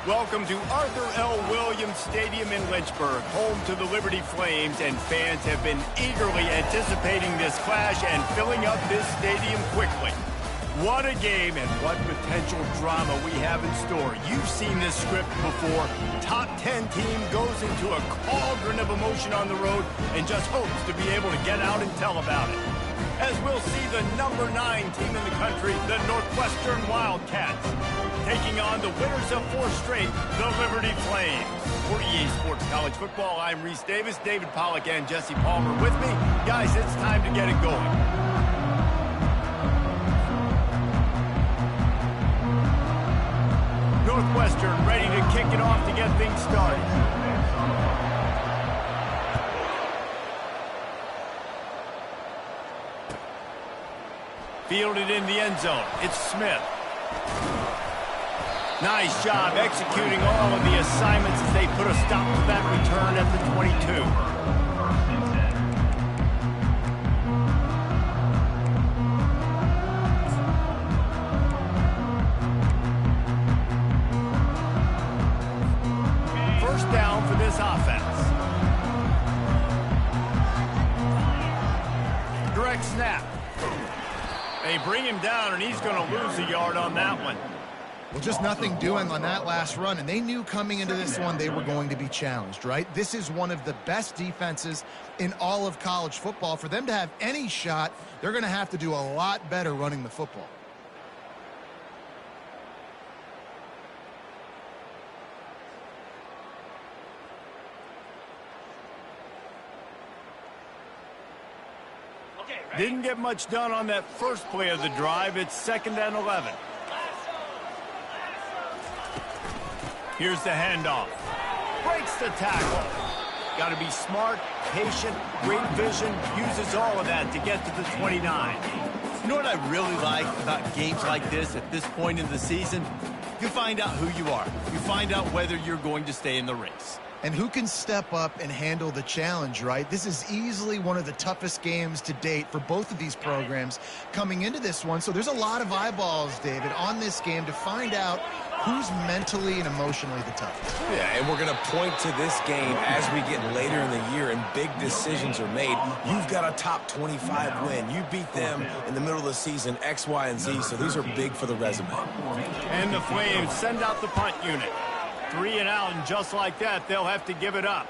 Welcome to Arthur L. Williams Stadium in Lynchburg, home to the Liberty Flames, and fans have been eagerly anticipating this clash and filling up this stadium quickly. What a game and what potential drama we have in store. You've seen this script before. Top 10 team goes into a cauldron of emotion on the road and just hopes to be able to get out and tell about it. As we'll see the number 9 team in the country, the Northwestern Wildcats, taking on the winners of 4 straight, the Liberty Flames. For EA Sports College Football, I'm Reese Davis, David Pollack, and Jesse Palmer with me. Guys, it's time to get it going. Northwestern ready to kick it off to get things started. Fielded in the end zone. It's Smith. Nice job executing all of the assignments as they put a stop to that return at the 22. First down for this offense. Direct snap. They bring him down, and he's going to lose a yard on that one. Well, just nothing doing on that last run, and they knew coming into this one they were going to be challenged, right? This is one of the best defenses in all of college football. For them to have any shot, they're going to have to do a lot better running the football. Didn't get much done on that first play of the drive. It's 2nd and 11. Here's the handoff. Breaks the tackle. Got to be smart, patient, great vision. Uses all of that to get to the 29. You know what I really like about games like this at this point in the season? You find out who you are. You find out whether you're going to stay in the race. And who can step up and handle the challenge, right? This is easily one of the toughest games to date for both of these programs coming into this one. So there's a lot of eyeballs, David, on this game to find out who's mentally and emotionally the toughest. Yeah, and we're going to point to this game as we get later in the year and big decisions are made. You've got a top 25 win. You beat them in the middle of the season, X, Y, and Z, so these are big for the resume. And the Flames send out the punt unit. 3 and out, and just like that, they'll have to give it up.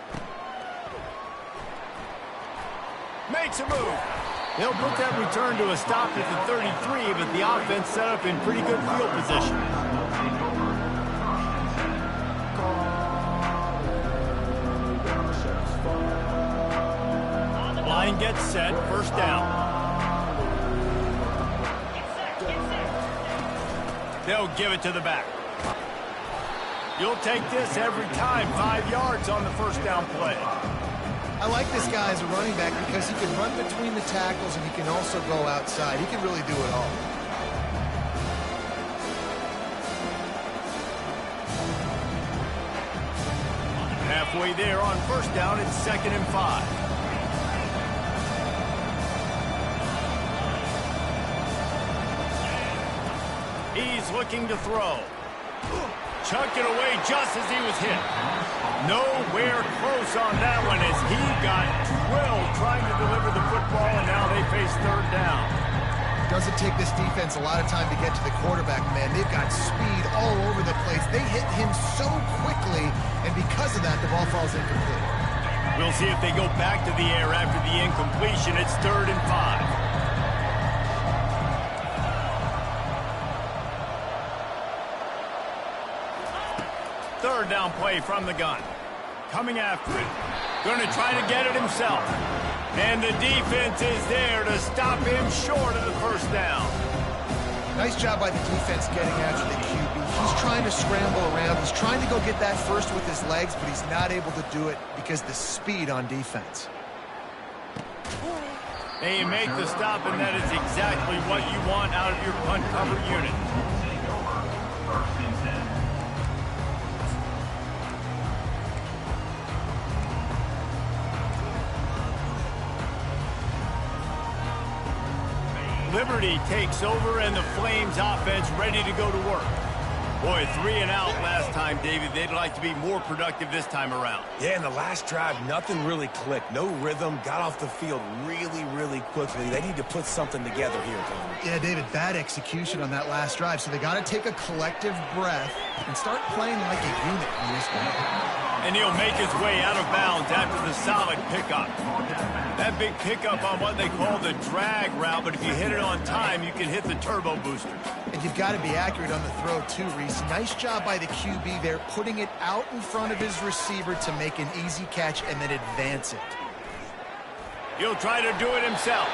Makes a move. They'll put that return to a stop at the 33, but the offense set up in pretty good field position. Line gets set, first down. They'll give it to the back. You'll take this every time. 5 yards on the first down play. I like this guy as a running back because he can run between the tackles and he can also go outside. He can really do it all. Halfway there on first down, it's 2nd and 5. He's looking to throw. Chucked it away just as he was hit. Nowhere close on that one as he got drilled trying to deliver the football, and now they face 3rd down. Doesn't take this defense a lot of time to get to the quarterback, man. They've got speed all over the place. They hit him so quickly, and because of that, the ball falls incomplete. We'll see if they go back to the air after the incompletion. It's 3rd and 5. Third down play from the gun. Coming after it. Going to try to get it himself. And the defense is there to stop him short of the first down. Nice job by the defense getting after the QB. He's trying to scramble around. He's trying to go get that first with his legs, but he's not able to do it because of the speed on defense. They make the stop, and that is exactly what you want out of your punt cover unit. Liberty takes over, and the Flames offense ready to go to work. Boy, 3 and out last time, David. They'd like to be more productive this time around. Yeah, in the last drive, nothing really clicked. No rhythm, got off the field really, really quickly. They need to put something together here, Tom. Yeah, David, bad execution on that last drive, so they got to take a collective breath and start playing like a unit on this one. And he'll make his way out of bounds after the solid pickup. That big pickup on what they call the drag route, but if you hit it on time, you can hit the turbo boosters. And you've got to be accurate on the throw, too, Reese. Nice job by the QB there, putting it out in front of his receiver to make an easy catch and then advance it. He'll try to do it himself.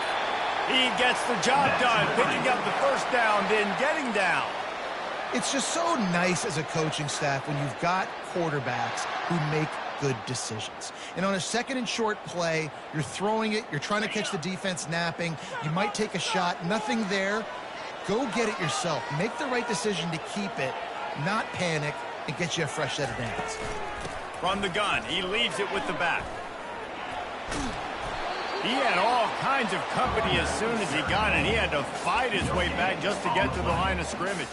He gets the job done, picking up the first down, then getting down. It's just so nice as a coaching staff when you've got quarterbacks who make good decisions. And on a second and short play, you're throwing it, you're trying to catch the defense napping, you might take a shot, nothing there. Go get it yourself. Make the right decision to keep it, not panic, and get you a fresh set of downs. From the gun, he leaves it with the back. He had all kinds of company as soon as he got it. He had to fight his way back just to get to the line of scrimmage.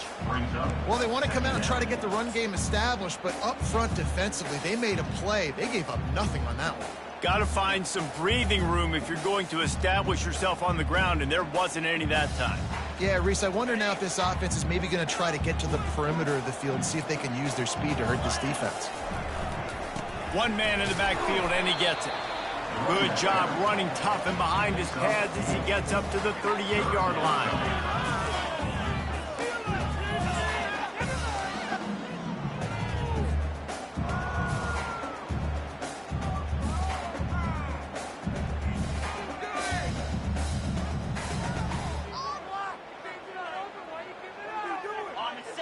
Well, they want to come out and try to get the run game established, but up front defensively, they made a play. They gave up nothing on that one. Got to find some breathing room if you're going to establish yourself on the ground, and there wasn't any that time. Yeah, Reese, I wonder now if this offense is maybe going to try to get to the perimeter of the field and see if they can use their speed to hurt this defense. One man in the backfield, and he gets it. Good job running tough and behind his pads as he gets up to the 38-yard line.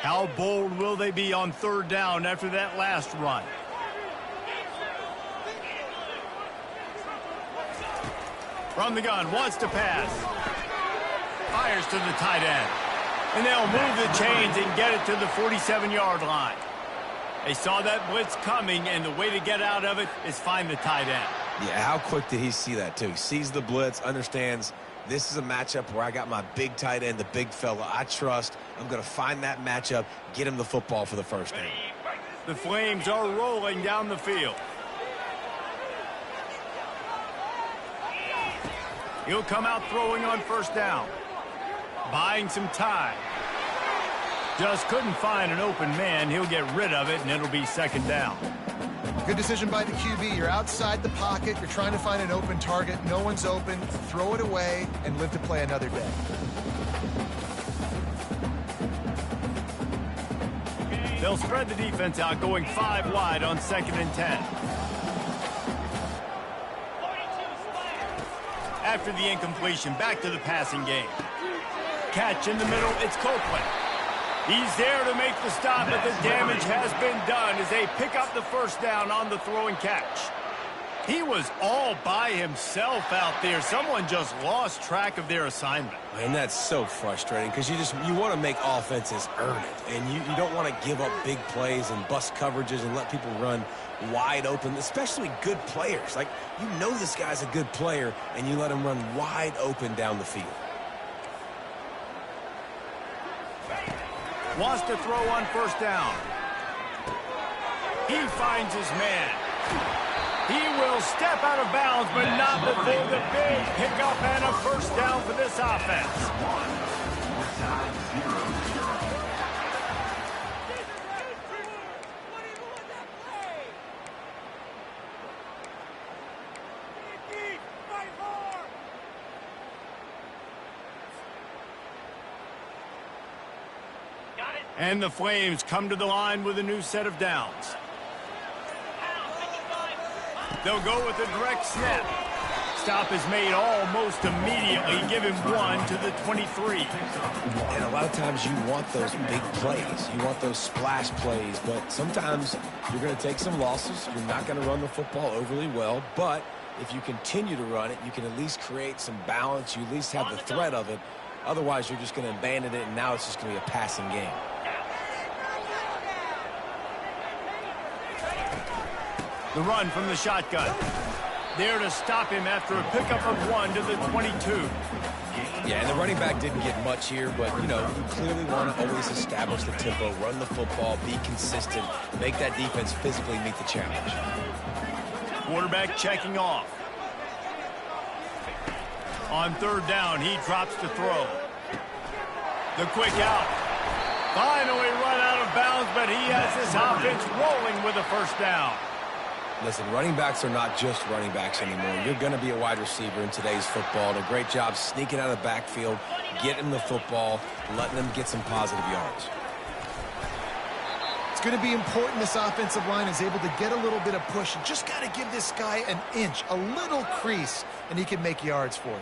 How bold will they be on third down after that last run? From the gun, wants to pass. Fires to the tight end. And they'll move the chains and get it to the 47-yard line. They saw that blitz coming, and the way to get out of it is find the tight end. Yeah, how quick did he see that, too? He sees the blitz, understands this is a matchup where I got my big tight end, the big fella I trust. I'm going to find that matchup, get him the football for the first down. The Flames are rolling down the field. He'll come out throwing on first down. Buying some time. Just couldn't find an open man. He'll get rid of it, and it'll be second down. Good decision by the QB. You're outside the pocket. You're trying to find an open target. No one's open. Throw it away and live to play another day. They'll spread the defense out, going 5 wide on 2nd and 10. After the incompletion, back to the passing game. Catch in the middle, it's Copeland. He's there to make the stop, but the damage has been done as they pick up the first down on the throw and catch. He was all by himself out there. Someone just lost track of their assignment. And that's so frustrating because you want to make offenses earn it. And you don't want to give up big plays and bust coverages and let people run wide open, especially good players. Like, you know this guy's a good player, and you let him run wide open down the field. Wants to throw on first down. He finds his man. He will step out of bounds, but not before the big pickup and a first down for this offense. And the Flames come to the line with a new set of downs. They'll go with a direct snap. Stop is made almost immediately. Give him 1 to the 23. And a lot of times you want those big plays. You want those splash plays. But sometimes you're going to take some losses. You're not going to run the football overly well. But if you continue to run it, you can at least create some balance. You at least have the threat of it. Otherwise, you're just going to abandon it, and now it's just going to be a passing game. The run from the shotgun. there to stop him after a pickup of 1 to the 22. Yeah, and the running back didn't get much here, but, you know, you clearly want to always establish the tempo, run the football, be consistent, make that defense physically meet the challenge. Quarterback checking off. On 3rd down, he drops to throw. The quick out. Finally run out of bounds, but he has this offense rolling with a 1st down. Listen, running backs are not just running backs anymore. You're going to be a wide receiver in today's football. And a great job sneaking out of the backfield, getting the football, letting them get some positive yards. It's going to be important this offensive line is able to get a little bit of push. You just got to give this guy an inch, a little crease, and he can make yards for you.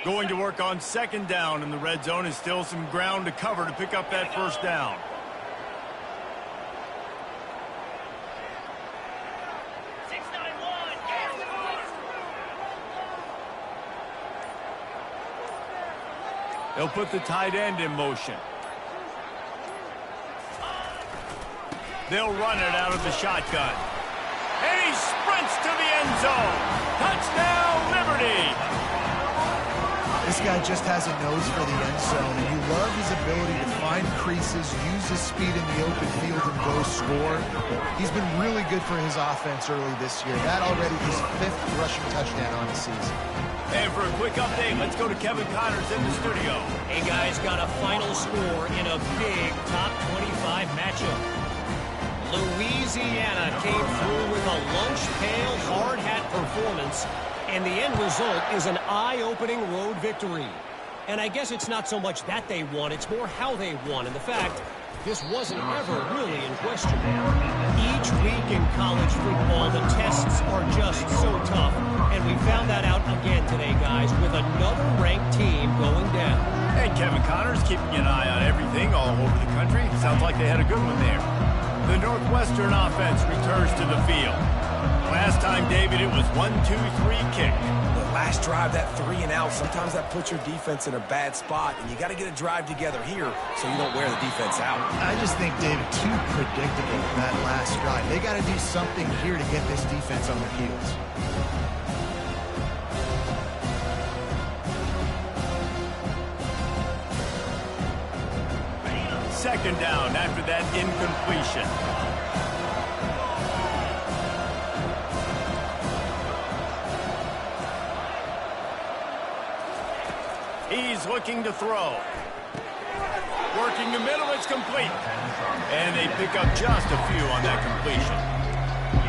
Going to work on 2nd down, and the red zone is still some ground to cover to pick up that 1st down. They'll put the tight end in motion. They'll run it out of the shotgun. And he sprints to the end zone. Touchdown, Liberty! This guy just has a nose for the end zone, and you love his ability to find creases, use his speed in the open field, and go score. He's been really good for his offense early this year. That already his 5th rushing touchdown on the season. And for a quick update, let's go to Kevin Connors in the studio. Hey, guys, got a final score in a big top 25 matchup. Louisiana came through with a lunch pail hard hat performance, and the end result is an eye-opening road victory. And I guess it's not so much that they won, it's more how they won. And the fact, this wasn't ever really in question. Each week in college football, the tests are just so tough. And we found that out again today, guys, with another ranked team going down. And Kevin Connors keeping an eye on everything all over the country. Sounds like they had a good one there. The Northwestern offense returns to the field. Last time, David, it was 1-2-3 kick. The last drive, that 3 and out, sometimes that puts your defense in a bad spot, and you got to get a drive together here so you don't wear the defense out. I just think, David, too predictable that last drive. They got to do something here to get this defense on their heels. Second down after that incompletion. He's looking to throw. Working the middle, it's complete. And they pick up just a few on that completion.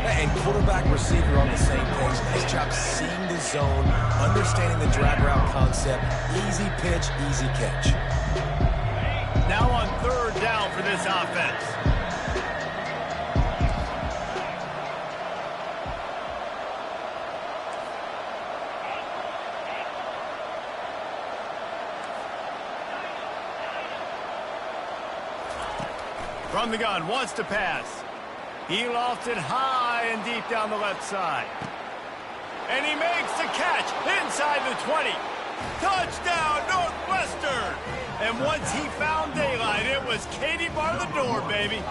And quarterback, receiver on the same page. Nice job seeing the zone, understanding the drag route concept. Easy pitch, easy catch. Now on 3rd down for this offense. From the gun, wants to pass. He lofts it high and deep down the left side. And he makes the catch inside the 20. Touchdown, Northwestern! And once he found daylight, it was Katie bar the door, baby.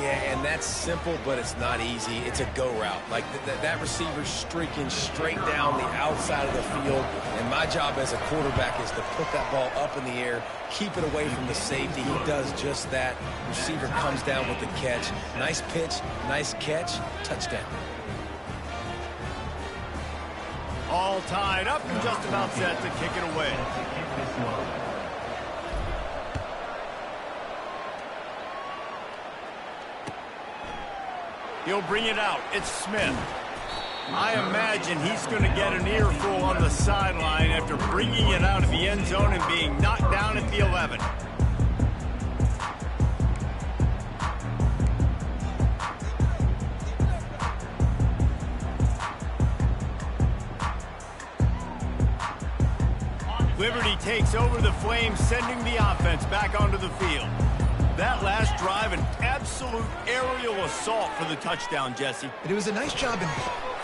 Yeah, and that's simple, but it's not easy. It's a go route. Like that receiver's streaking straight down the outside of the field, and my job as a quarterback is to put that ball up in the air, keep it away from the safety. He does just that. Receiver comes down with the catch. Nice pitch, nice catch, touchdown. All tied up and just about set to kick it away. He'll bring it out. It's Smith. I imagine he's going to get an earful on the sideline after bringing it out of the end zone and being knocked down at the 11. Liberty takes over the Flames, sending the offense back onto the field. That last drive, an absolute aerial assault for the touchdown, Jesse. It was a nice job in...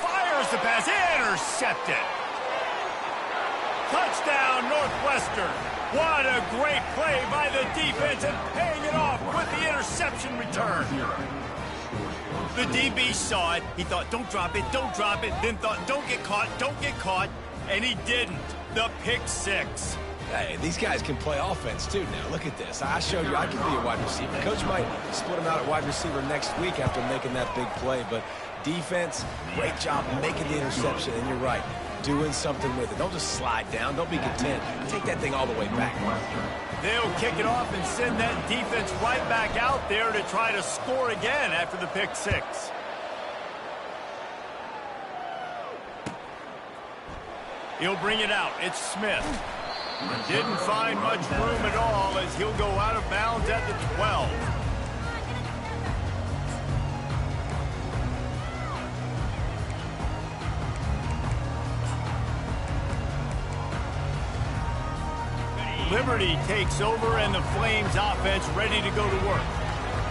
Fires the pass, intercepted. Touchdown, Northwestern. What a great play by the defense and paying it off with the interception return. The DB saw it. He thought, don't drop it, don't drop it. Then thought, don't get caught, don't get caught. And he didn't. The pick six. Hey, these guys can play offense, too, now. Look at this. I showed you I can be a wide receiver. Coach might split him out at wide receiver next week after making that big play. But defense, great job making the interception. And you're right, doing something with it. Don't just slide down. Don't be content. Take that thing all the way back. They'll kick it off and send that defense right back out there to try to score again after the pick six. He'll bring it out. It's Smith. Didn't find much room at all as he'll go out of bounds at the 12. Liberty takes over and the Flames offense ready to go to work.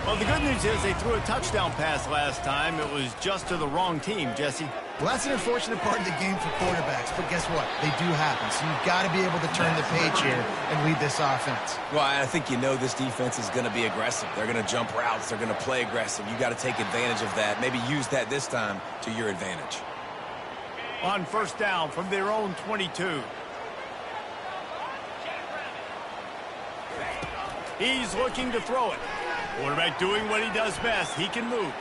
Well, the good news is they threw a touchdown pass last time. It was just to the wrong team, Jesse. Well, that's an unfortunate part of the game for quarterbacks, but guess what? They do happen, so you've got to be able to turn the page here and lead this offense. Well, I think you know this defense is going to be aggressive. They're going to jump routes. They're going to play aggressive. You got to take advantage of that. Maybe use that this time to your advantage. On first down from their own 22. He's looking to throw it. Quarterback doing what he does best. He can move.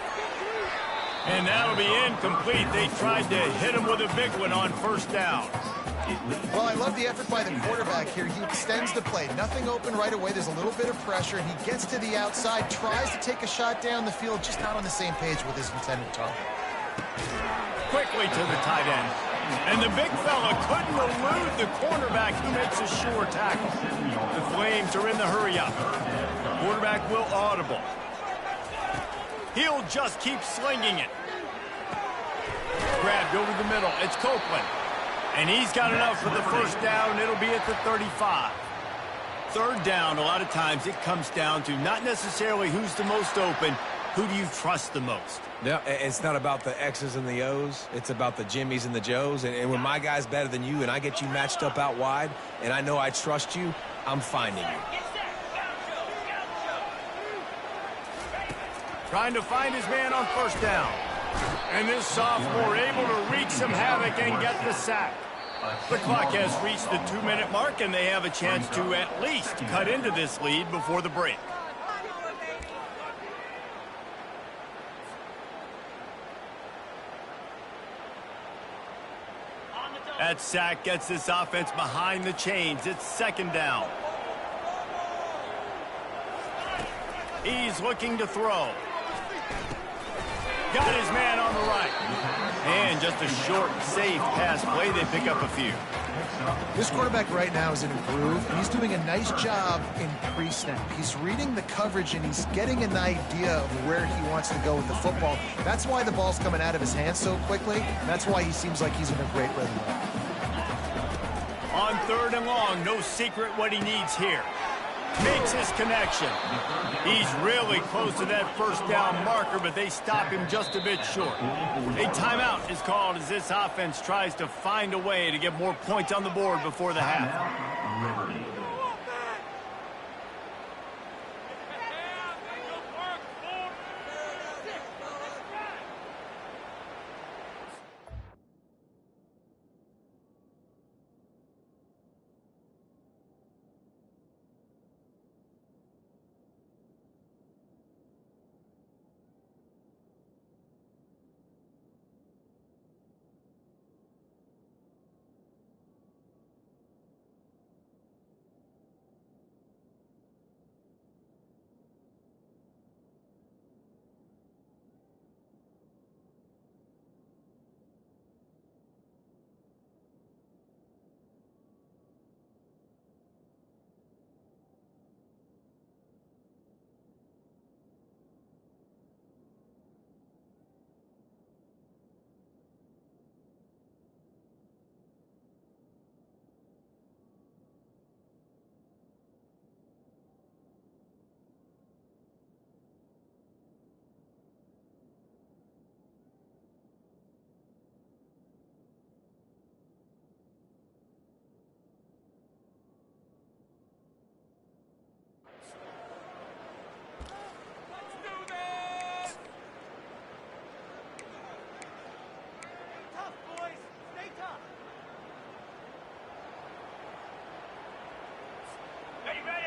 And that'll be incomplete. They tried to hit him with a big one on first down. Well, I love the effort by the quarterback here. He extends the play. Nothing open right away. There's a little bit of pressure, and he gets to the outside, tries to take a shot down the field, just not on the same page with his intended target. Quickly to the tight end. And the big fella couldn't elude the cornerback who makes a sure tackle. The Flames are in the hurry-up. Quarterback will audible. He'll just keep slinging it. Grabbed over the middle. It's Copeland. And he's got enough for the first down. It'll be at the 35. Third down, a lot of times it comes down to not necessarily who's the most open, who do you trust the most? Yeah, it's not about the X's and the O's. It's about the Jimmys and the Joes. And when my guy's better than you and I get you matched up out wide and I know I trust you, I'm finding you. Trying to find his man on first down. And this sophomore able to wreak some havoc and get the sack. The clock has reached the 2-minute mark, and they have a chance to at least cut into this lead before the break. That sack gets this offense behind the chains. It's second down. He's looking to throw. Got his man on the right. And just a short, safe pass play. They pick up a few. This quarterback right now is in a groove, and he's doing a nice job in pre-snap. He's reading the coverage, and he's getting an idea of where he wants to go with the football. That's why the ball's coming out of his hands so quickly. That's why he seems like he's in a great rhythm. On third and long, no secret what he needs here. Makes his connection. He's really close to that first down marker, but they stop him just a bit short. A timeout is called as this offense tries to find a way to get more points on the board before the half.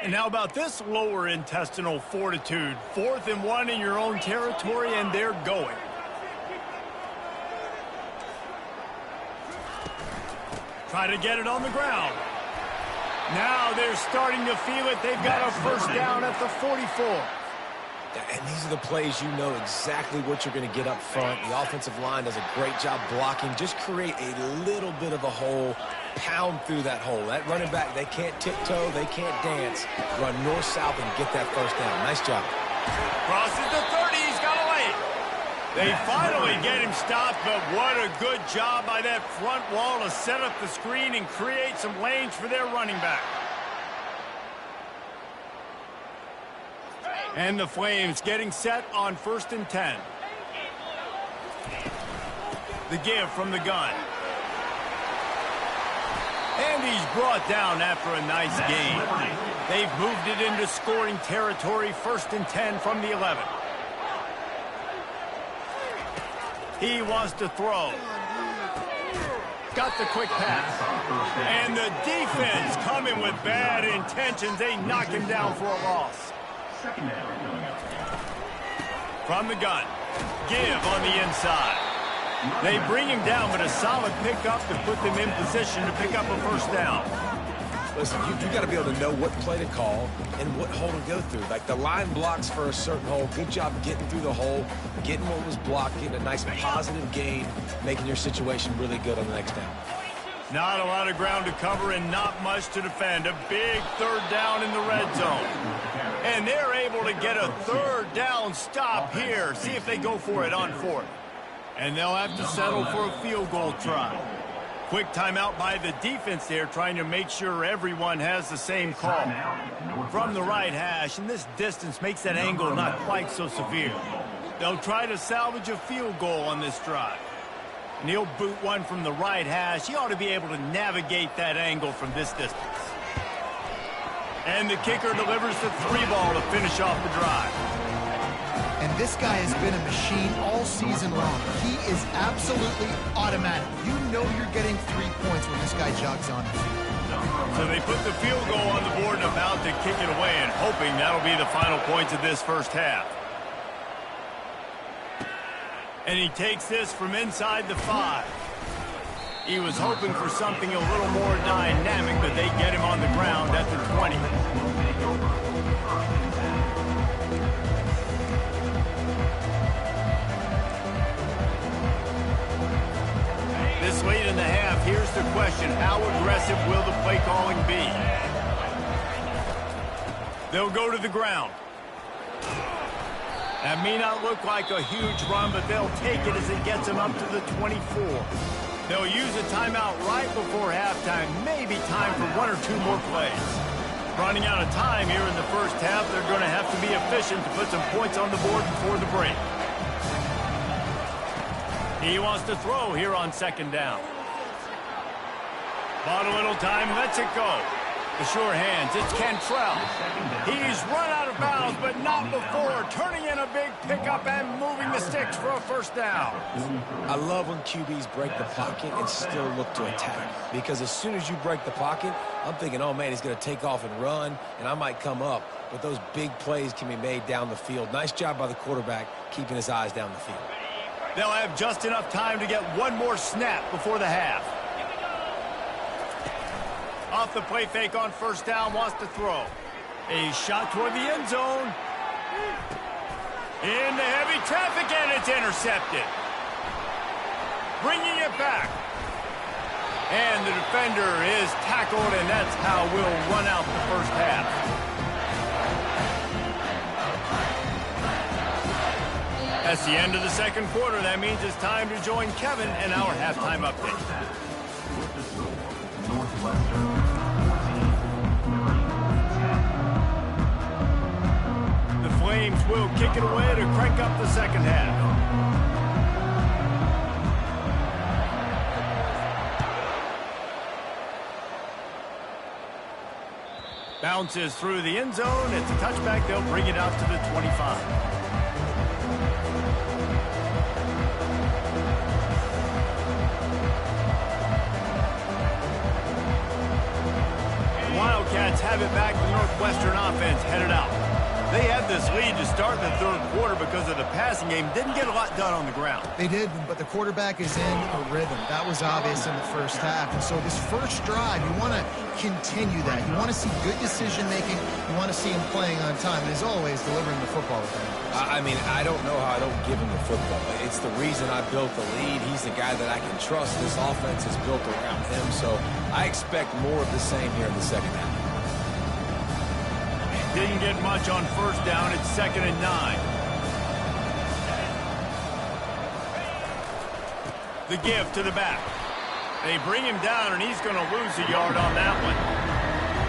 And how about this lower intestinal fortitude? 4th and 1 in your own territory, and they're going. Try to get it on the ground. Now they're starting to feel it. They've got a first down at the 44. And these are the plays you know exactly what you're going to get up front. The offensive line does a great job blocking. Just create a little bit of a hole, pound through that hole. That running back, they can't tiptoe, they can't dance. Run north-south and get that first down. Nice job. Crosses the 30, he's got away. They finally get him stopped, but what a good job by that front wall to set up the screen and create some lanes for their running back. And the Flames getting set on 1st and 10. The give from the gun. And he's brought down after a nice gain. They've moved it into scoring territory, 1st and 10 from the 11. He wants to throw. Got the quick pass. And the defense coming with bad intentions. They knock him down for a loss. From the gun. Give on the inside. They bring him down, but a solid pickup to put them in position to pick up a first down. Listen, you got to be able to know what play to call and what hole to go through. Like the line blocks for a certain hole. Good job getting through the hole, getting what was blocked, getting a nice positive gain, making your situation really good on the next down. Not a lot of ground to cover and not much to defend. A big 3rd down in the red zone. And they're able to get a 3rd down stop here. See if they go for it on 4th. And they'll have to settle for a field goal try. Quick timeout by the defense there, trying to make sure everyone has the same call. From the right hash, and this distance makes that angle not quite so severe. They'll try to salvage a field goal on this drive. And he'll boot one from the right hash. He ought to be able to navigate that angle from this distance. And the kicker delivers the 3 ball to finish off the drive. And this guy has been a machine all season long. He is absolutely automatic. You know you're getting 3 points when this guy jogs on the field. So they put the field goal on the board and about to kick it away, and hoping that'll be the final points of this first half. And he takes this from inside the 5. He was hoping for something a little more dynamic, but they get him on the ground at the 20. This late in the half, here's the question. How aggressive will the play calling be? They'll go to the ground. That may not look like a huge run, but they'll take it as it gets them up to the 24. They'll use a timeout right before halftime. Maybe time for 1 or 2 more plays. Running out of time here in the first half, they're going to have to be efficient to put some points on the board before the break. He wants to throw here on 2nd down. Bought a little time, lets it go. The sure hands, it's Cantrell. He's run out of bounds, but not before. Turning in a big pickup and moving the sticks for a first down. I love when QBs break the pocket and still look to attack. Because as soon as you break the pocket, I'm thinking, oh, man, he's going to take off and run, and I might come up. But those big plays can be made down the field. Nice job by the quarterback keeping his eyes down the field. They'll have just enough time to get 1 more snap before the half. Off the play fake on 1st down, wants to throw. A shot toward the end zone. Into heavy traffic, and it's intercepted. Bringing it back. And the defender is tackled, and that's how we'll run out the first half. That's the end of the 2nd quarter. That means it's time to join Kevin and our halftime update. The Flames will kick it away to crank up the 2nd half. Bounces through the end zone. It's a touchback. They'll bring it out to the 25. Wildcats have it back. The Northwestern offense headed out. They had this lead to start the third quarter because of the passing game. Didn't get a lot done on the ground. They did, but the quarterback is in a rhythm. That was obvious in the first half. And so this first drive, you want to continue that. You want to see good decision-making. You want to see him playing on time. And as always, delivering the football with him. I mean, I don't know how I don't give him the football. It's the reason I built the lead. He's the guy that I can trust. This offense is built around him. So I expect more of the same here in the second half. Didn't get much on first down. It's 2nd and 9. The give to the back. They bring him down, and he's going to lose a yard on that one.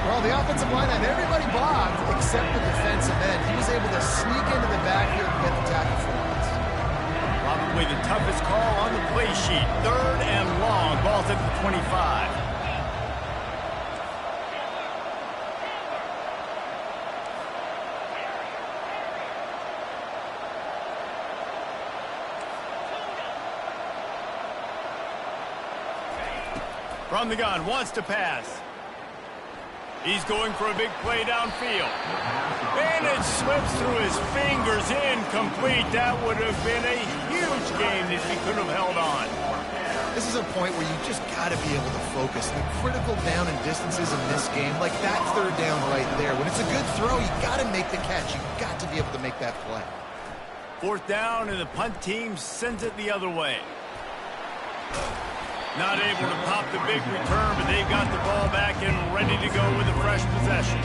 Well, the offensive line had everybody blocked except the defensive end. He was able to sneak into the backfield and get the tackle for once. Probably the toughest call on the play sheet. 3rd and long. Ball's at the 25. From the gun, wants to pass. He's going for a big play downfield. And it slips through his fingers, incomplete. That would have been a huge game if he could have held on. This is a point where you just got to be able to focus. The critical down and distances in this game, like that 3rd down right there. When it's a good throw, you got to make the catch. You got to be able to make that play. 4th down, and the punt team sends it the other way. Not able to pop the big return, but they've got the ball back and ready to go with a fresh possession.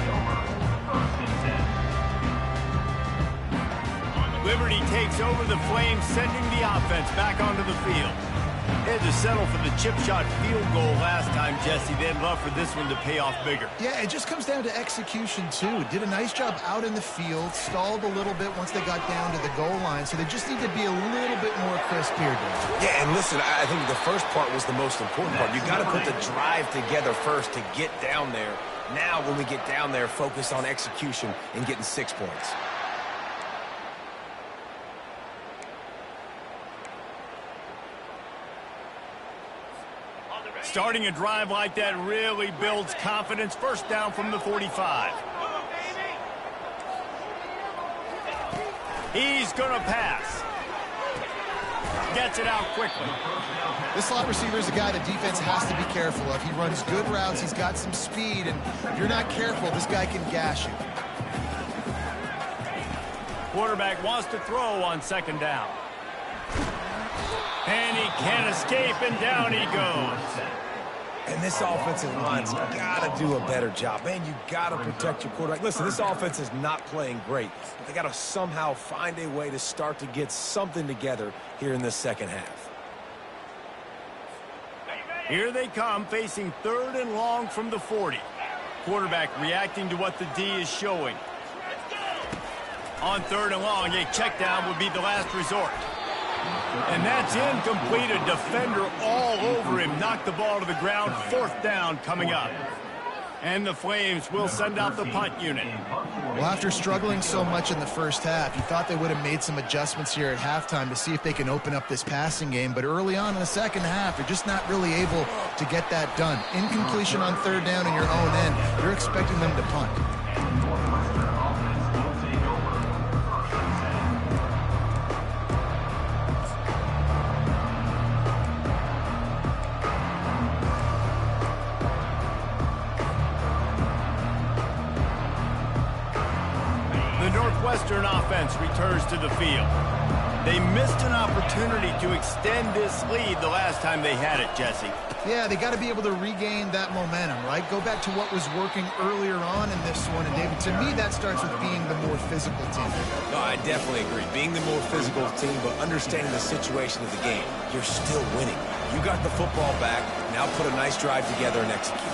Liberty takes over the Flames, sending the offense back onto the field. They had to settle for the chip shot field goal last time, Jesse. They'd love for this one to pay off bigger. Yeah, it just comes down to execution, too. Did a nice job out in the field, stalled a little bit once they got down to the goal line, so they just need to be a little bit more crisp here, Dave. Yeah, and listen, I think the first part was the most important part. You got to put the drive together first to get down there. Now, when we get down there, focus on execution and getting 6 points. Starting a drive like that really builds confidence. First down from the 45. He's going to pass. Gets it out quickly. This slot receiver is a guy the defense has to be careful of. He runs good routes. He's got some speed, and if you're not careful, this guy can gash you. Quarterback wants to throw on 2nd down. And he can't escape, and down he goes. And this offensive line's got to do a better job. Man, you got to protect your quarterback. Listen, this offense is not playing great. They got to somehow find a way to start to get something together here in the second half. Here they come, facing 3rd and long from the 40. Quarterback reacting to what the D is showing. On 3rd and long, a check down would be the last resort. And that's incomplete. A defender all over him. Knocked the ball to the ground. 4th down coming up. And the Flames will send out the punt unit. Well, after struggling so much in the first half, you thought they would have made some adjustments here at halftime to see if they can open up this passing game. But early on in the second half, they're just not really able to get that done. Incompletion on 3rd down in your own end. You're expecting them to punt. Northwestern offense returns to the field. They missed an opportunity to extend this lead the last time they had it, Jesse. Yeah, they got to be able to regain that momentum, right? Go back to what was working earlier on in this one. And, David, to me, that starts with being the more physical team. No, I definitely agree. Being the more physical team, but understanding the situation of the game. You're still winning. You got the football back. Now put a nice drive together and execute.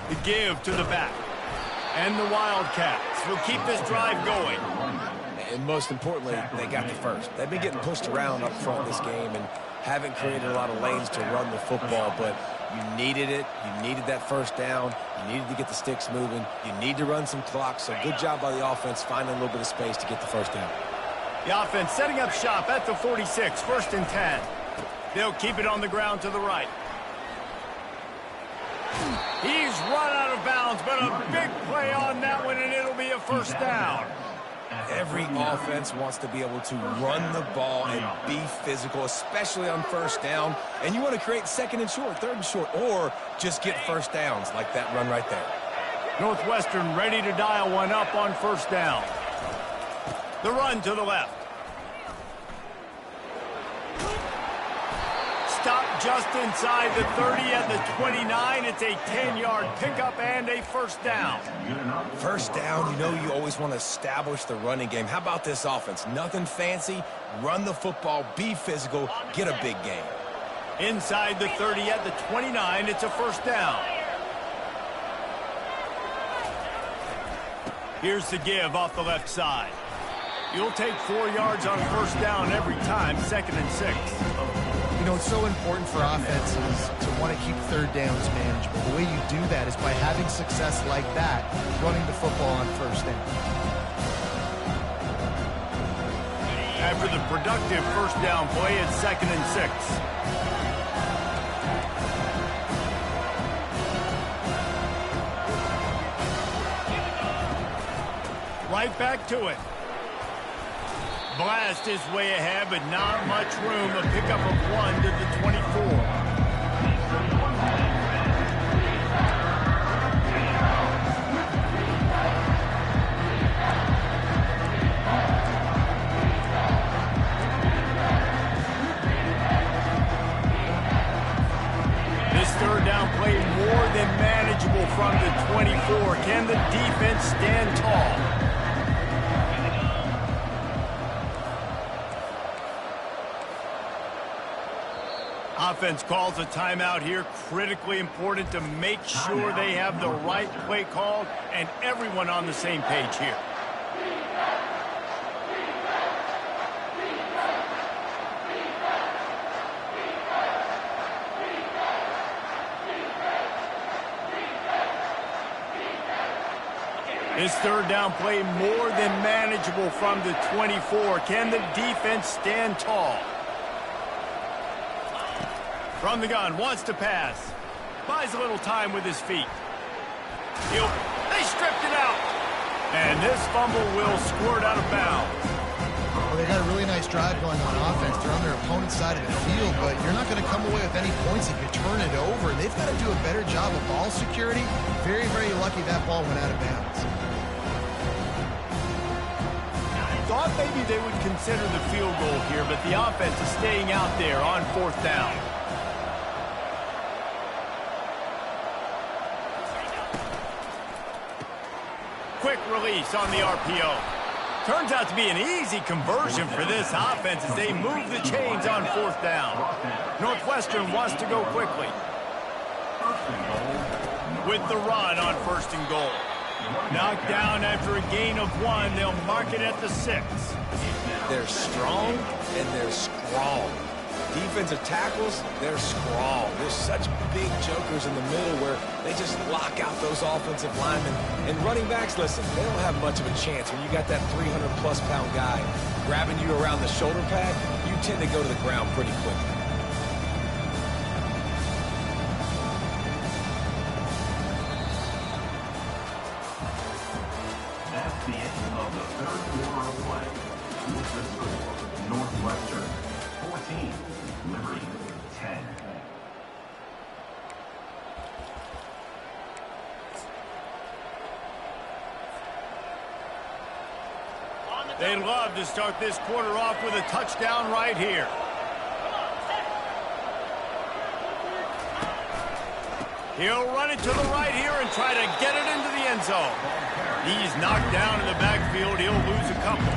The give to the back. And the Wildcats will keep this drive going. And most importantly, they got the first. They've been getting pushed around up front this game and haven't created a lot of lanes to run the football, but you needed it. You needed that first down. You needed to get the sticks moving. You need to run some clock, so good job by the offense finding a little bit of space to get the first down. The offense setting up shop at the 46, 1st and 10. They'll keep it on the ground to the right. He's run out of bounds, but a big play on that one, and it'll be a first down. Every offense wants to be able to run the ball and be physical, especially on first down. And you want to create second and short, third and short, or just get first downs like that run right there. Northwestern ready to dial one up on first down. The run to the left. Stop just inside the 30 at the 29. It's a 10-yard pickup and a first down. First down, you know you always want to establish the running game. How about this offense? Nothing fancy. Run the football, be physical, get a big gain. Inside the 30 at the 29, it's a first down. Here's the give off the left side. You'll take 4 yards on first down every time, 2nd and 6. You know, it's so important for offenses to want to keep third downs manageable. The way you do that is by having success like that, running the football on first down. After the productive first down play, it's 2nd and 6. Right back to it. Blast his way ahead, but not much room. A pickup of 1 to the 24. This third down play more than manageable from the 24. Can the defense stand tall? Offense calls a timeout here. Critically important to make sure they have the right play called and everyone on the same page here. This third down play more than manageable from the 24. Can the defense stand tall? From the gun, wants to pass. Buys a little time with his feet. They stripped it out. And this fumble will squirt out of bounds. Well, they got a really nice drive going on offense. They're on their opponent's side of the field, but you're not going to come away with any points if you turn it over. They've got to do a better job of ball security. Very, very lucky that ball went out of bounds. Thought maybe they would consider the field goal here, but the offense is staying out there on 4th down. Quick release on the RPO. Turns out to be an easy conversion for this offense as they move the chains on 4th down. Northwestern wants to go quickly. With the run on 1st and goal. Knocked down after a gain of 1. They'll mark it at the 6. They're strong and they're strong. Defensive tackles, they're strong. There's such big jokers in the middle where they just lock out those offensive linemen. And running backs, listen, they don't have much of a chance. When you got that 300-plus pound guy grabbing you around the shoulder pad, you tend to go to the ground pretty quickly. That's the end of the third quarter of play. With the score, Northwestern 14, Liberty 10. They'd love to start this quarter off with a touchdown right here. He'll run it to the right here and try to get it into the end zone. He's knocked down in the backfield. He'll lose a couple.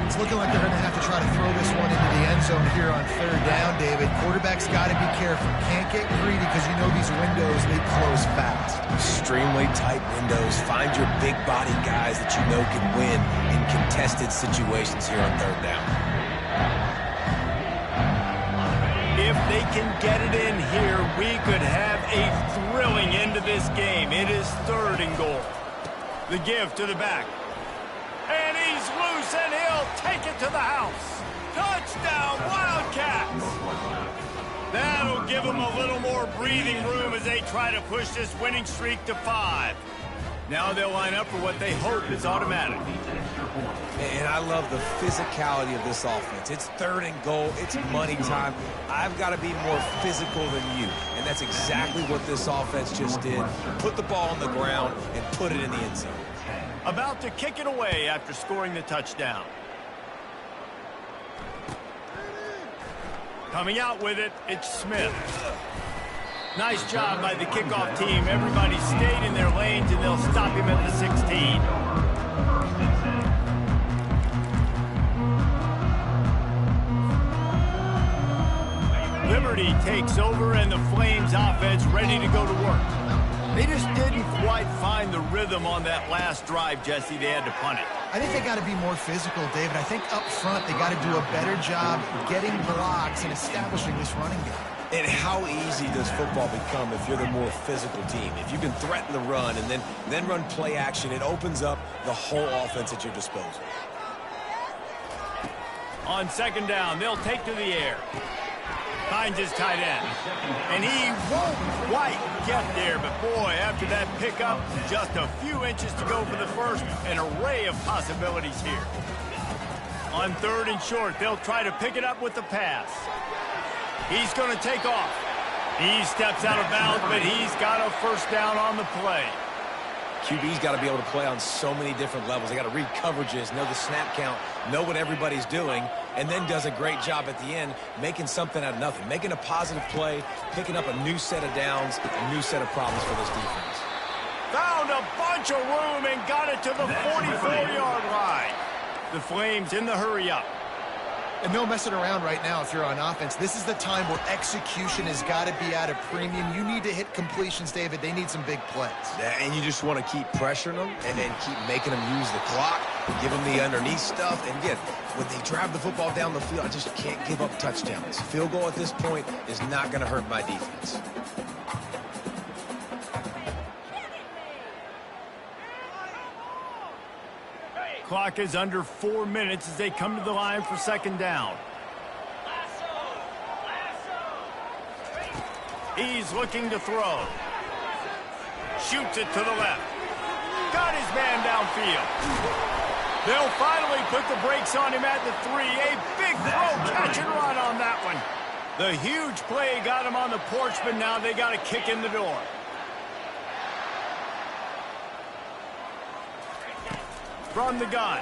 It's looking like they're going to have to try to throw this one into the end zone here on 3rd down, David. Quarterback's got to be careful. Can't get greedy because you know these windows, they close fast. Extremely tight windows. Find your big body guys that you know can win in contested situations here on 3rd down. If they can get it in here, we could have a thrilling end to this game. It is 3rd and goal. The give to the back. And he's loose, and he'll take it to the house. Touchdown, Wildcats! That'll give them a little more breathing room as they try to push this winning streak to 5. Now they'll line up for what they hope is automatic. And I love the physicality of this offense. It's 3rd and goal. It's money time. I've got to be more physical than you. And that's exactly what this offense just did. Put the ball on the ground and put it in the end zone. About to kick it away after scoring the touchdown. Coming out with it, it's Smith. Nice job by the kickoff team. Everybody stayed in their lanes, and they'll stop him at the 16. Liberty takes over, and the Flames offense ready to go to work. They just didn't quite find the rhythm on that last drive, Jesse. They had to punt it. I think they got to be more physical, David. I think up front they got to do a better job getting blocks and establishing this running game. And how easy does football become if you're the more physical team? If you can threaten the run and then run play action, it opens up the whole offense at your disposal. On 2nd down, they'll take to the air. Finds his tight end. And he won't quite get there, but boy, after that pickup, just a few inches to go for the first. An array of possibilities here. On 3rd and short, they'll try to pick it up with the pass. He's going to take off. He steps out of bounds, but he's got a first down on the play. QB's got to be able to play on so many different levels. They got to read coverages, know the snap count, know what everybody's doing, and then does a great job at the end making something out of nothing, making a positive play, picking up a new set of downs, a new set of problems for this defense. Found a bunch of room and got it to the 44-yard line. The Flames in the hurry-up. And no messing around right now if you're on offense. This is the time where execution has got to be at a premium. You need to hit completions, David. They need some big plays. Yeah, and you just want to keep pressuring them and then keep making them use the clock, give them the underneath stuff. And again, when they drive the football down the field, I just can't give up touchdowns. Field goal at this point is not going to hurt my defense. Clock is under 4 minutes as they come to the line for 2nd down. He's looking to throw. Shoots it to the left. Got his man downfield. They'll finally put the brakes on him at the 3. A big throw, catch and run on that one. The huge play got him on the porch, but now they got a kick in the door. From the gun.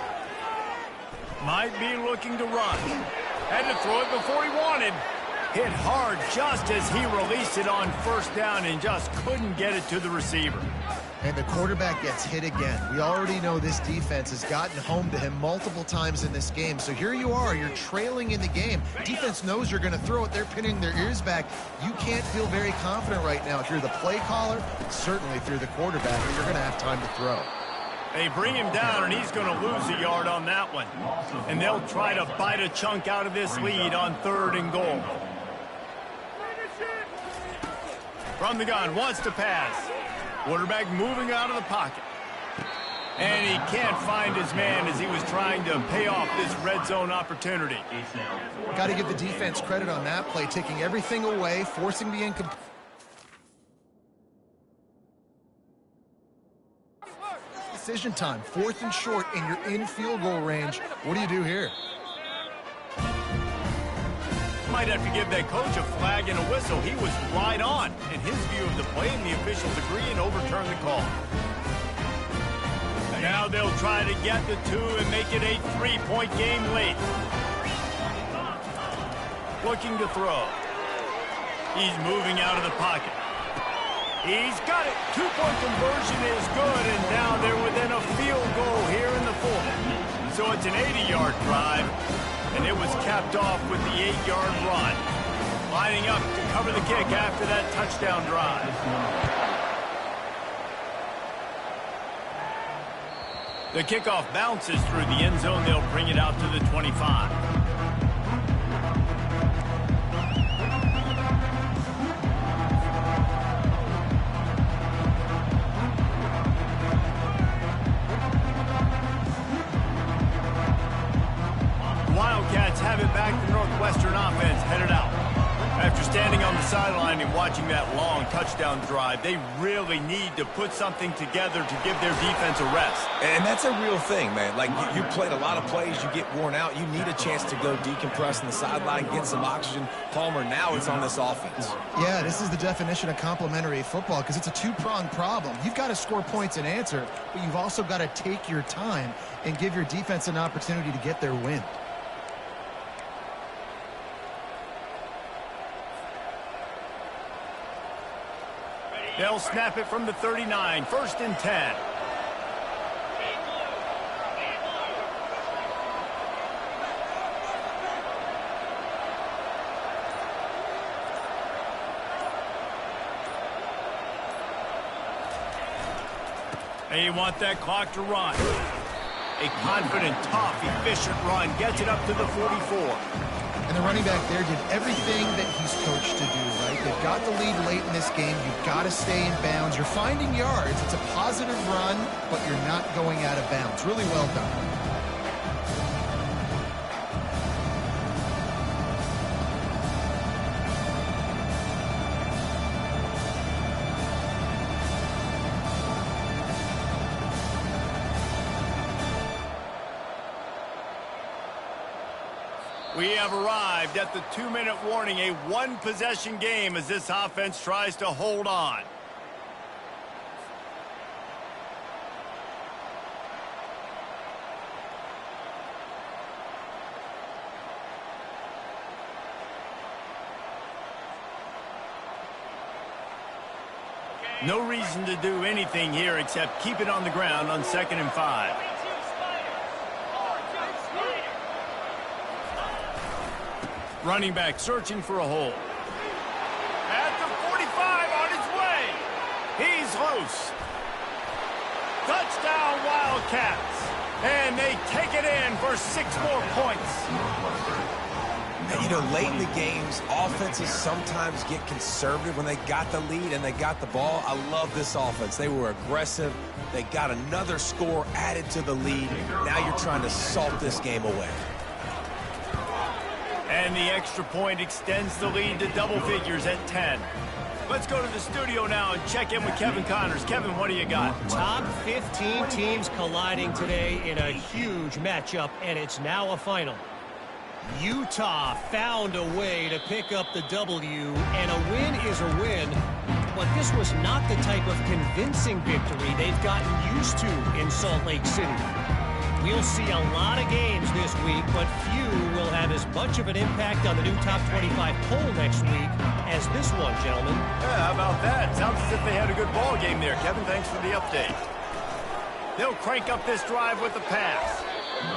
Might be looking to run. Had to throw it before he wanted. Hit hard just as he released it on 1st down and just couldn't get it to the receiver. And the quarterback gets hit again. We already know this defense has gotten home to him multiple times in this game. So here you are, you're trailing in the game. Defense knows you're going to throw it. They're pinning their ears back. You can't feel very confident right now. If you're the play caller, certainly if you're the quarterback, you're going to have time to throw. They bring him down, and he's going to lose a yard on that one. And they'll try to bite a chunk out of this lead on 3rd and goal. From the gun, wants to pass. Quarterback moving out of the pocket. And he can't find his man as he was trying to pay off this red zone opportunity. Got to give the defense credit on that play, taking everything away, forcing the incomplete. Decision time, 4th and short, and you're in field goal range. What do you do here? Might have to give that coach a flag and a whistle. He was right on in his view of the play, and the officials agree and overturn the call. Now they'll try to get the 2 and make it a 3-point game late. Looking to throw. He's moving out of the pocket. He's got it. 2-point conversion is good, and now they're within a field goal here in the 4th. So it's an 80-yard drive, and it was capped off with the 8-yard run. Lining up to cover the kick after that touchdown drive. The kickoff bounces through the end zone. They'll bring it out to the 25. Wildcats have it back. The Northwestern offense headed out. After standing on the sideline and watching that long touchdown drive. They really need to put something together to give their defense a rest. And that's a real thing, man. Like, you played a lot of plays, you get worn out. You need a chance to go decompress on the sideline, get some oxygen. Palmer, now it's on this offense. Yeah, this is the definition of complementary football because it's a two-pronged problem. You've got to score points and answer, but you've also got to take your time and give your defense an opportunity to get their win. They'll snap it from the 39, 1st and 10. And you want that clock to run. A confident, tough, efficient run gets it up to the 44. And the running back there did everything that he's coached to do, right? They've got the lead late in this game. You've got to stay in bounds. You're finding yards. It's a positive run, but you're not going out of bounds. Really well done. We have arrived at the 2-minute warning, a one-possession game as this offense tries to hold on. No reason to do anything here except keep it on the ground on 2nd and 5. Running back searching for a hole. At the 45 on his way. He's loose. Touchdown Wildcats. And they take it in for 6 more points. And, you know, late in the games, offenses sometimes get conservative when they got the lead and they got the ball. I love this offense. They were aggressive. They got another score added to the lead. Now you're trying to salt this game away. And the extra point extends the lead to double figures at 10. Let's go to the studio now and check in with Kevin Connors. Kevin, what do you got? Top 15 teams colliding today in a huge matchup, and it's now a final. Utah found a way to pick up the W, and a win is a win. But this was not the type of convincing victory they've gotten used to in Salt Lake City. We'll see a lot of games this week, but few will have as much of an impact on the new Top 25 poll next week as this one, gentlemen. Yeah, how about that? Sounds as if they had a good ball game there. Kevin, thanks for the update. They'll crank up this drive with the pass.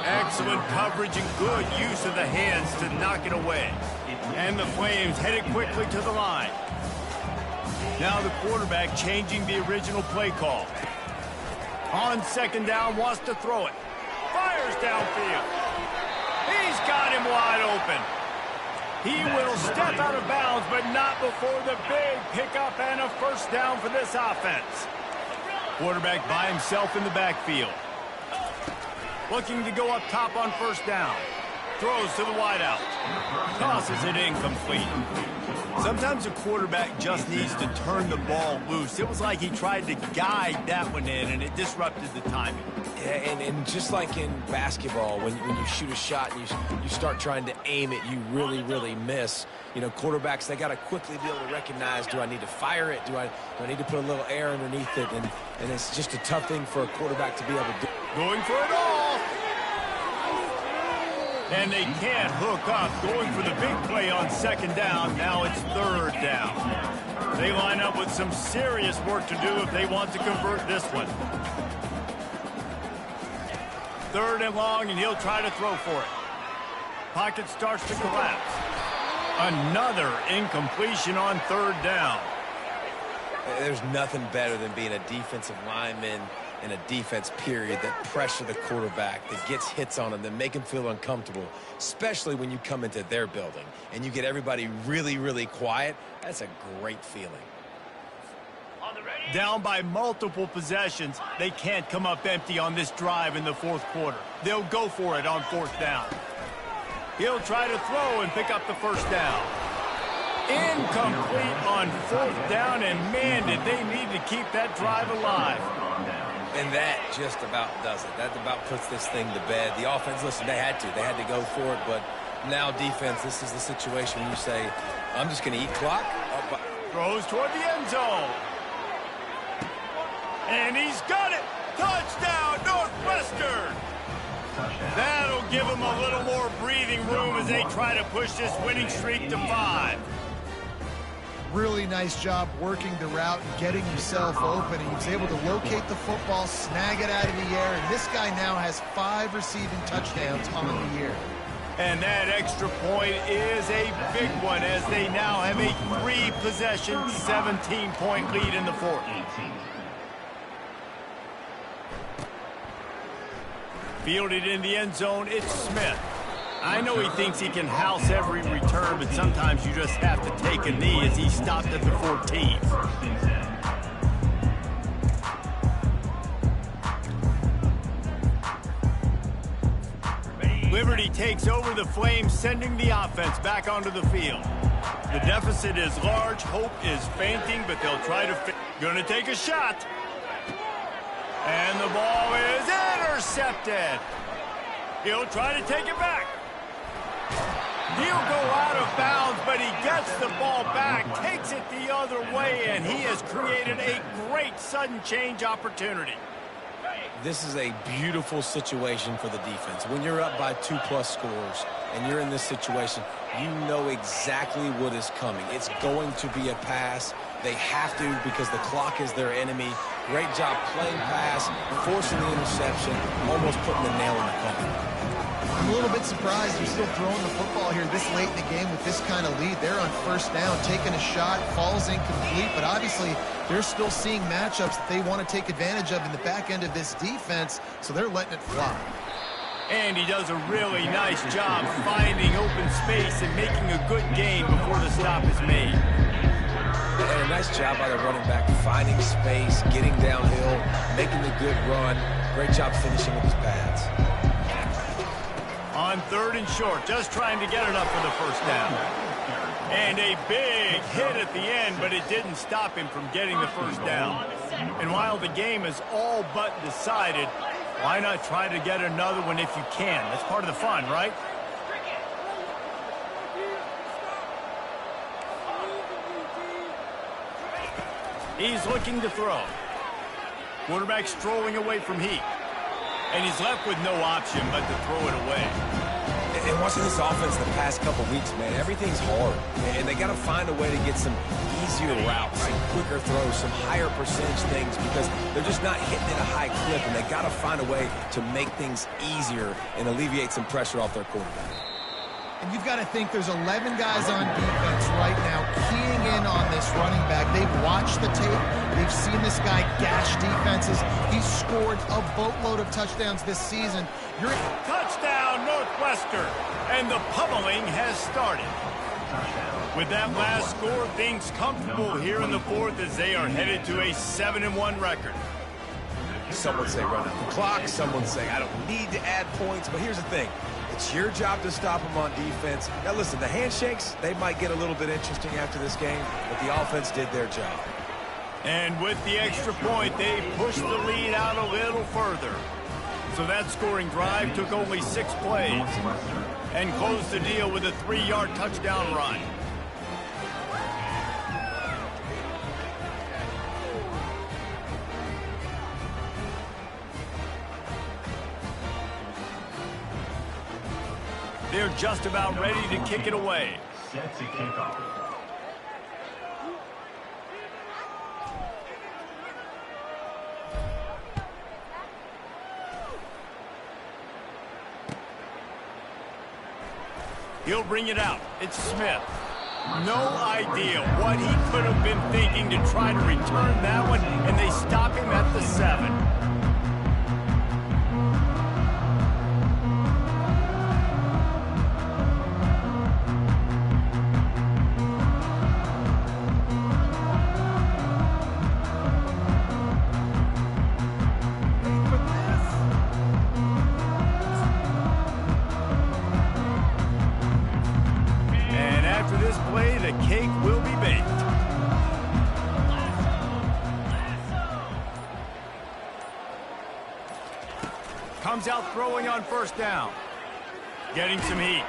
Excellent coverage and good use of the hands to knock it away. And the Flames headed quickly to the line. Now the quarterback changing the original play call. On 2nd down, wants to throw it. Fires downfield. He's got him wide open. He will step out of bounds, but not before the big pickup and a 1st down for this offense. Quarterback by himself in the backfield. Looking to go up top on 1st down. Throws to the wideout. Tosses it incomplete. Sometimes a quarterback just needs to turn the ball loose. It was like he tried to guide that one in, and it disrupted the timing. Yeah, and just like in basketball, when you shoot a shot and you start trying to aim it, you really miss. You know, quarterbacks, they got to quickly be able to recognize, do I need to fire it? Do I need to put a little air underneath it? And it's just a tough thing for a quarterback to be able to do. Going for it all. And they can't hook up. Going for the big play on 2nd down. Now it's 3rd down. They line up with some serious work to do if they want to convert this one. 3rd and long, and he'll try to throw for it. Pocket starts to collapse. Another incompletion on 3rd down. There's nothing better than being a defensive lineman in a defense period that pressure the quarterback, that gets hits on him, that make him feel uncomfortable, especially when you come into their building and you get everybody really quiet. That's a great feeling. Down by multiple possessions, they can't come up empty on this drive in the 4th quarter. They'll go for it on 4th down. He'll try to throw and pick up the 1st down. Incomplete on 4th down, and man, did they need to keep that drive alive. And that just about does it. That about puts this thing to bed. The offense, listen, they had to. They had to go for it, but now defense, this is the situation where you say, I'm just going to eat clock. Throws toward the end zone. And he's got it. Touchdown, Northwestern. That'll give them a little more breathing room as they try to push this winning streak to 5. Really nice job working the route and getting himself open. He was able to locate the football, snag it out of the air, and this guy now has 5 receiving touchdowns on the year. And that extra point is a big one as they now have a 3-possession, 17-point lead in the 4th. Fielded in the end zone, it's Smith. I know he thinks he can house every return, but sometimes you just have to take a knee as he stopped at the 14. Liberty takes over the Flames, sending the offense back onto the field. The deficit is large, hope is fainting, but they'll try to gonna take a shot. And the ball is intercepted. He'll try to take it back. He'll go out of bounds, but he gets the ball back, takes it the other way, and he has created a great sudden change opportunity. This is a beautiful situation for the defense. When you're up by 2+ scores and you're in this situation, you know exactly what is coming. It's going to be a pass. They have to because the clock is their enemy. Great job playing pass, forcing the interception, almost putting the nail in the coffin. I'm a little bit surprised they're still throwing the football here this late in the game with this kind of lead. They're on 1st down, taking a shot, falls incomplete, but obviously they're still seeing matchups that they want to take advantage of in the back end of this defense, so they're letting it fly. And he does a really nice job finding open space and making a good gain before the stop is made. And a nice job by the running back, finding space, getting downhill, making a good run. Great job finishing with his pads. On 3rd and short, just trying to get it up for the 1st down. And a big hit at the end, but it didn't stop him from getting the 1st down. And while the game is all but decided, why not try to get another one if you can? That's part of the fun, right? He's looking to throw. Quarterback strolling away from heat. And he's left with no option but to throw it away. And watching this offense the past couple weeks, man, everything's hard. And they got to find a way to get some easier routes, some quicker throws, some higher percentage things because they're just not hitting at a high clip. And they got to find a way to make things easier and alleviate some pressure off their quarterback. And you've got to think there's 11 guys on defense right now keying in on this running back. They've watched the tape. They've seen this guy gash defenses. He's scored a boatload of touchdowns this season. Touchdown, Northwestern. And the pummeling has started. With that last score, things comfortable here in the 4th as they are headed to a 7-1 record. Some would say run out the clock. Some would say I don't need to add points. But here's the thing. It's your job to stop them on defense. Now, listen, the handshakes, they might get a little bit interesting after this game, but the offense did their job. And with the extra point, they pushed the lead out a little further. So that scoring drive took only 6 plays and closed the deal with a 3-yard touchdown run. They're just about ready to kick it away. Set to kick off. He'll bring it out. It's Smith. No idea what he could have been thinking to try to return that one, and they stop him at the 7. cake will be baked. Comes out throwing on first down. Getting some heat.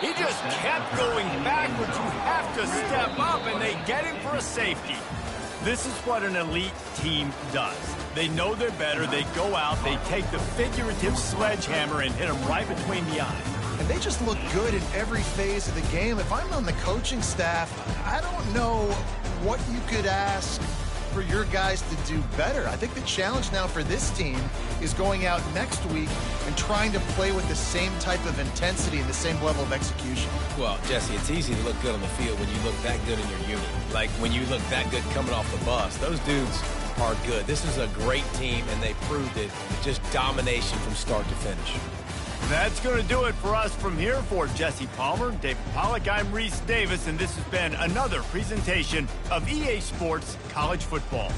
He just kept going backwards. You have to step up, and they get him for a safety. This is what an elite team does. They know they're better. They go out. They take the figurative sledgehammer and hit him right between the eyes. And they just look good in every phase of the game. If I'm on the coaching staff, I don't know what you could ask for your guys to do better. I think the challenge now for this team is going out next week and trying to play with the same type of intensity and the same level of execution. Well, Jesse, it's easy to look good on the field when you look that good in your unit. Like when you look that good coming off the bus. Those dudes are good. This is a great team, and they proved it. Just domination from start to finish. That's going to do it for us from here. For Jesse Palmer, David Pollack, I'm Reese Davis, and this has been another presentation of EA Sports College Football.